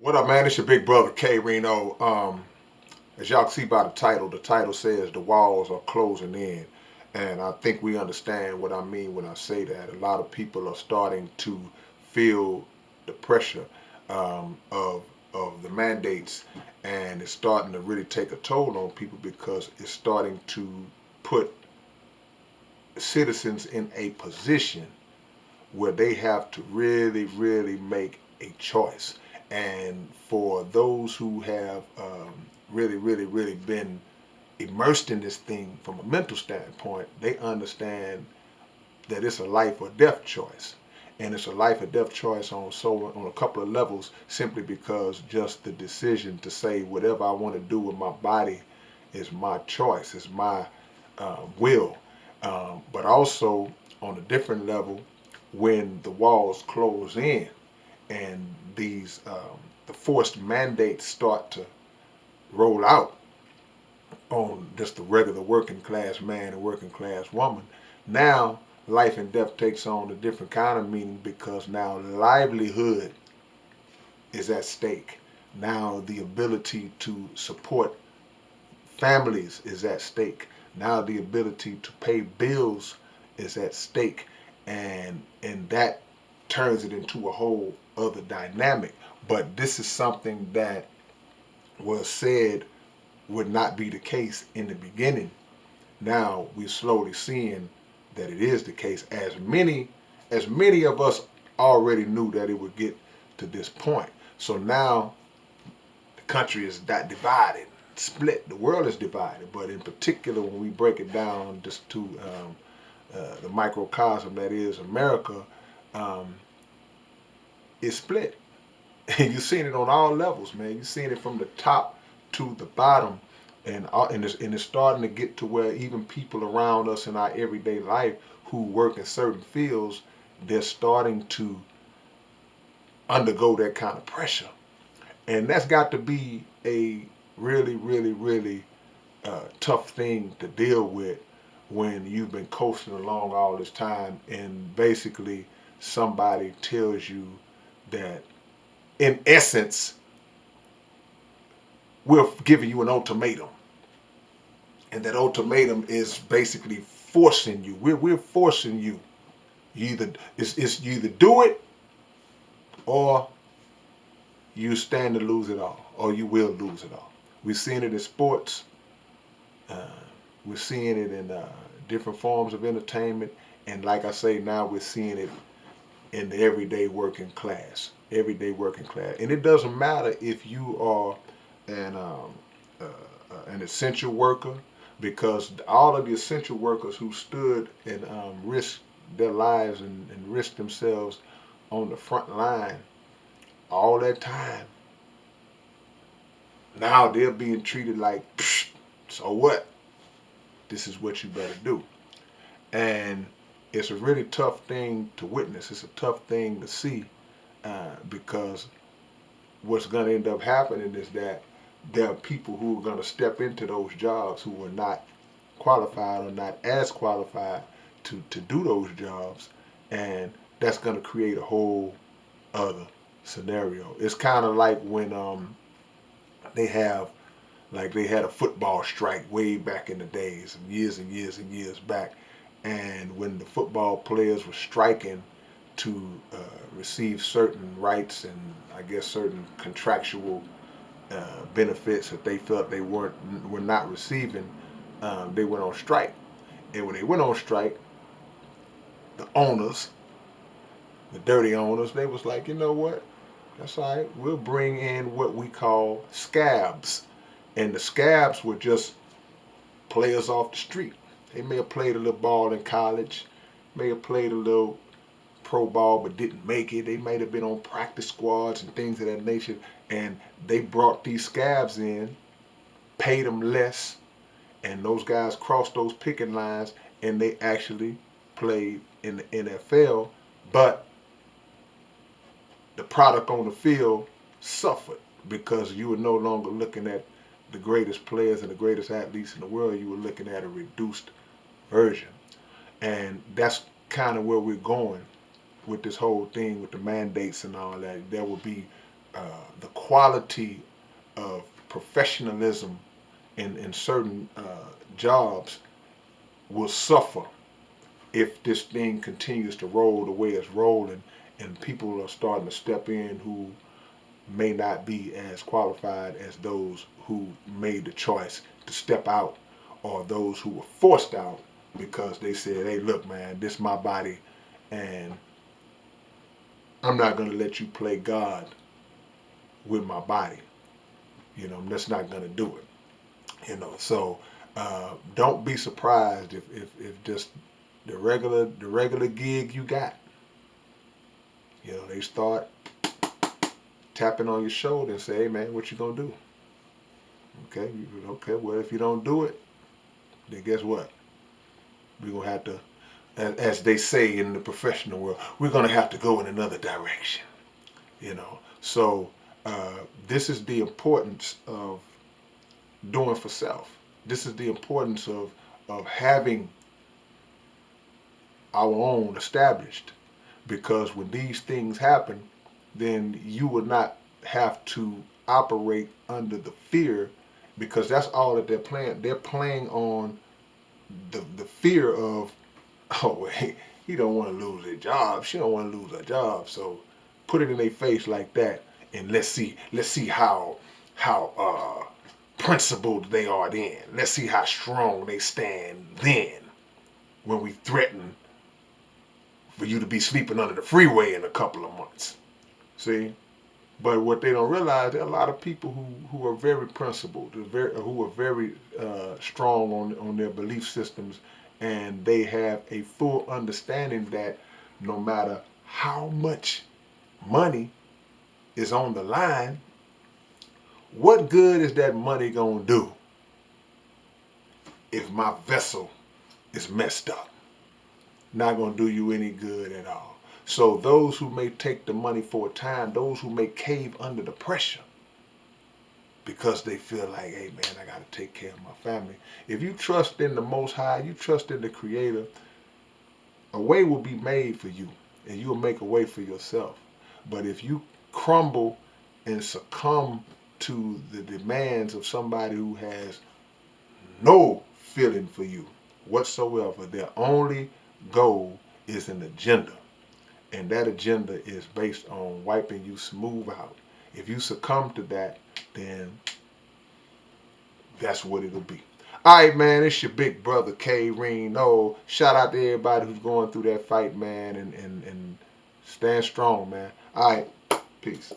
What up, man? It's your big brother K-Rino. As y'all can see by the title says the walls are closing in. And I think we understand what I mean when I say that. A lot of people are starting to feel the pressure of the mandates, and it's starting to really take a toll on people because it's starting to put citizens in a position where they have to really, really make a choice. And for those who have really, really, really been immersed in this thing from a mental standpoint, they understand that it's a life or death choice. And it's a life or death choice on a couple of levels, simply because just the decision to say whatever I want to do with my body is my choice, is my will. But also on a different level, when the walls close in and these the forced mandates start to roll out on just the regular working class man and working class woman, now life and death takes on a different kind of meaning, because now livelihood is at stake. Now the ability to support families is at stake. Now the ability to pay bills is at stake, and that turns it into a whole other dynamic. But this is something that was said would not be the case in the beginning. Now we're slowly seeing that it is the case, as many of us already knew that it would get to this point. So now the country is that divided, split. The world is divided, but in particular, when we break it down just to the microcosm that is America, um, it's split. And you're seeing it on all levels, man. You're seeing it from the top to the bottom, and it's starting to get to where even people around us in our everyday life who work in certain fields, they're starting to undergo that kind of pressure. And that's got to be a really, really, really tough thing to deal with when you've been coasting along all this time, and basically somebody tells you that, in essence, we're giving you an ultimatum. And that ultimatum is basically forcing you. We're forcing you. You either do it, or you stand to lose it all, or you will lose it all. We're seeing it in sports. Uh, we're seeing it in different forms of entertainment, and like I say, now we're seeing it in the everyday working class. Everyday working class, and it doesn't matter if you are an an essential worker, because all of the essential workers who stood and risked their lives and risked themselves on the front line all that time, now they're being treated like, so what? This is what you better do. And it's a really tough thing to witness. It's a tough thing to see, because what's going to end up happening is that there are people who are going to step into those jobs who are not qualified or not as qualified to do those jobs, and that's going to create a whole other scenario. It's kind of like when they have like they had a football strike way back in the days, and years and years back, and when the football players were striking to receive certain rights and I guess certain contractual benefits that they felt they were not receiving, they went on strike. And when they went on strike, the owners, the dirty owners, they was like, you know what? That's all right. We'll bring in what we call scabs, and the scabs were just players off the street. They may have played a little ball in college, may have played a little pro ball but didn't make it. They might have been on practice squads and things of that nature. And they brought these scabs in, paid them less, and those guys crossed those picking lines, and they actually played in the NFL. But the product on the field suffered, because you were no longer looking at the greatest players and the greatest athletes in the world. You were looking at a reduced version. And that's kind of where we're going with this whole thing with the mandates and all that. There will be the quality of professionalism in certain jobs will suffer if this thing continues to roll the way it's rolling, and people are starting to step in who may not be as qualified as those who made the choice to step out, or those who were forced out because they said, hey, look, man, this is my body, and I'm not going to let you play God with my body. I'm just not going to do it. So don't be surprised if just the regular gig you got, they start tapping on your shoulder and say, hey, man, what you going to do? Okay, well, if you don't do it, then guess what? We're going to have to, as they say in the professional world, we're going to have to go in another direction. So this is the importance of doing for self. This is the importance of having our own established, because when these things happen, then you will not have to operate under the fear, because that's all that they're playing. They're playing on the fear of, oh, well, he don't want to lose his job. She don't want to lose her job. So put it in their face like that, and let's see how principled they are then. Let's see how strong they stand then, when we threaten for you to be sleeping under the freeway in a couple of months. See? But what they don't realize, there are a lot of people who are very principled, who are very strong on their belief systems, and they have a full understanding that no matter how much money is on the line, what good is that money going to do if my vessel is messed up? Not going to do you any good at all. So those who may take the money for a time, those who may cave under the pressure because they feel like, hey, man, I got to take care of my family. If you trust in the Most High, you trust in the Creator, a way will be made for you, and you will make a way for yourself. But if you crumble and succumb to the demands of somebody who has no feeling for you whatsoever, their only goal is an agenda. And that agenda is based on wiping you smooth out. If you succumb to that, then that's what it'll be. All right, man, it's your big brother, K-Rino. Shout out to everybody who's going through that fight, man, and stand strong, man. All right, peace.